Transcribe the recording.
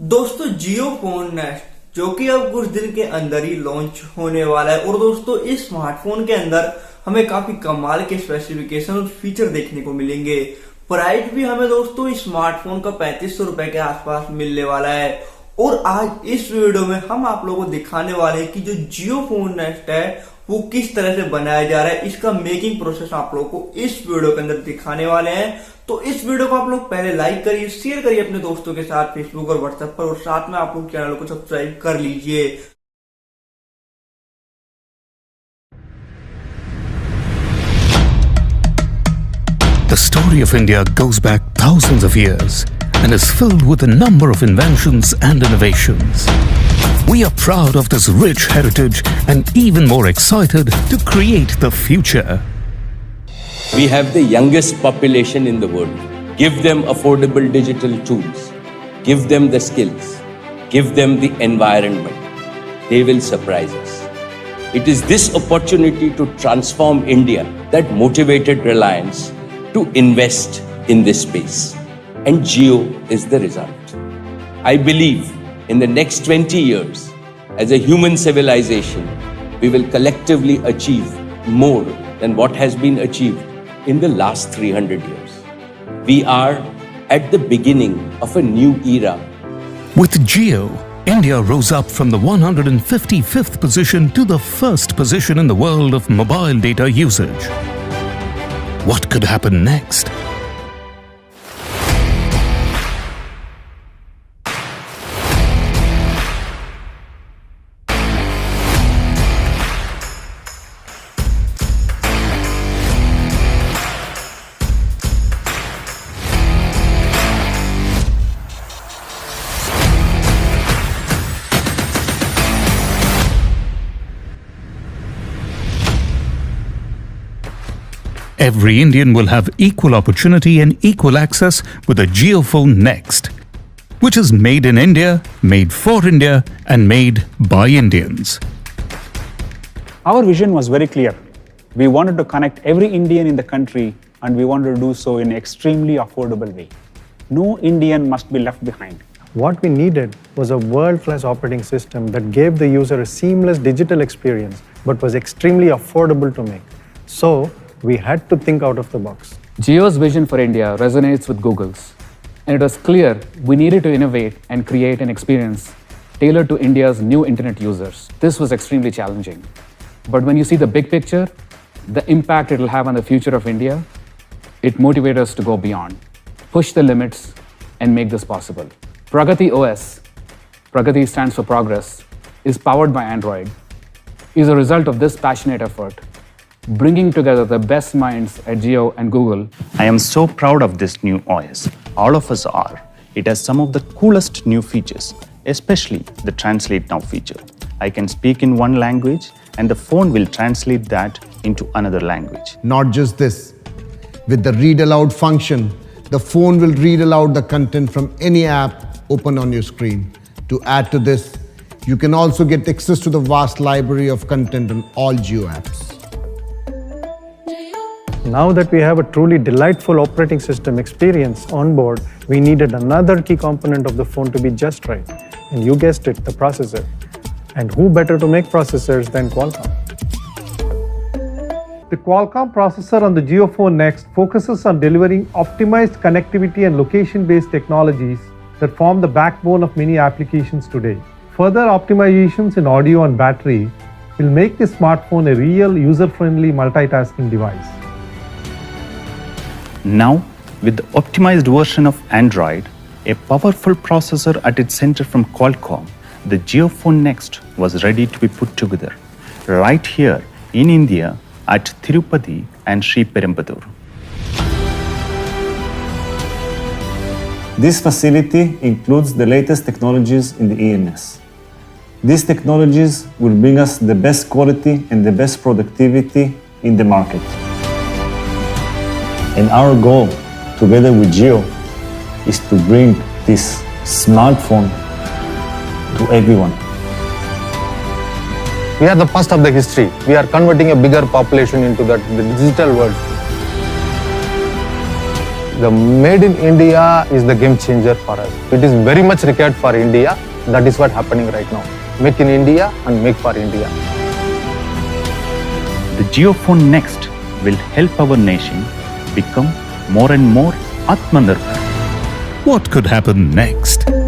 दोस्तों जियो phone next जो कि अब कुछ दिन के अंदर ही लॉन्च होने वाला है। और दोस्तों इस स्मार्टफोन के अंदर हमें काफी कमाल के स्पेसिफिकेशन और फीचर देखने को मिलेंगे। प्राइस भी हमें दोस्तों इस स्मार्टफोन का 3500 रुपए के आसपास मिलने वाला है। और आज इस वीडियो में हम आप लोगों को दिखाने वाले हैं कि जो जियो फोन नेक्स्ट है वो किस तरह से बनाया जा रहा है। इसका मेकिंग प्रोसेस आप लोगों को इस वीडियो के अंदर दिखाने वाले हैं। तो इस वीडियो को आप लोग पहले लाइक करिए, शेयर करिए अपने दोस्तों के साथ फेसबुक और व्हाट्सएप पर, और साथ में आप लोग चैनल को सब्सक्राइब कर लीजिए। The story of India goes back thousands of years and is filled with a number of inventions and innovations. We are proud of this rich heritage and even more excited to create the future. We have the youngest population in the world. Give them affordable digital tools. Give them the skills. Give them the environment. They will surprise us. It is this opportunity to transform India that motivated Reliance to invest in this space. And Jio is the result. I believe in the next 20 years, as a human civilization, we will collectively achieve more than what has been achieved in the last 300 years. We are at the beginning of a new era. With Jio, India rose up from the 155th position to the first position in the world of mobile data usage. What could happen next? Every Indian will have equal opportunity and equal access with a Jio Phone Next, which is made in India, made for India, and made by Indians. Our vision was very clear. We wanted to connect every Indian in the country, and we wanted to do so in an extremely affordable way. No Indian must be left behind. What we needed was a world-class operating system that gave the user a seamless digital experience but was extremely affordable to make. So, we had to think out of the box. Jio's vision for India resonates with Google's, and it was clear we needed to innovate and create an experience tailored to India's new internet users. This was extremely challenging. But when you see the big picture, the impact it will have on the future of India, it motivated us to go beyond, push the limits, and make this possible. Pragati OS, Pragati stands for progress, is powered by Android, is a result of this passionate effort, bringing together the best minds at Jio and Google. I am so proud of this new OS. All of us are. It has some of the coolest new features, especially the Translate Now feature. I can speak in one language and the phone will translate that into another language. Not just this. With the read aloud function, the phone will read aloud the content from any app open on your screen. To add to this, you can also get access to the vast library of content on all Jio apps. Now that we have a truly delightful operating system experience on board, we needed another key component of the phone to be just right. And you guessed it, the processor. And who better to make processors than Qualcomm? The Qualcomm processor on the Jio Phone Next focuses on delivering optimized connectivity and location-based technologies that form the backbone of many applications today. Further optimizations in audio and battery will make this smartphone a real user-friendly multitasking device. Now, with the optimized version of Android, a powerful processor at its center from Qualcomm, the Jio Phone Next was ready to be put together right here in India at Tirupati and Sri Perumbudur. This facility includes the latest technologies in the EMS. These technologies will bring us the best quality and the best productivity in the market. And our goal, together with Jio, is to bring this smartphone to everyone. We are the first of the history. We are converting a bigger population into the digital world. The made in India is the game changer for us. It is very much required for India. That is what happening right now. Make in India and make for India. The Jio Phone Next will help our nation become more and more Atmanirbhar. What could happen next?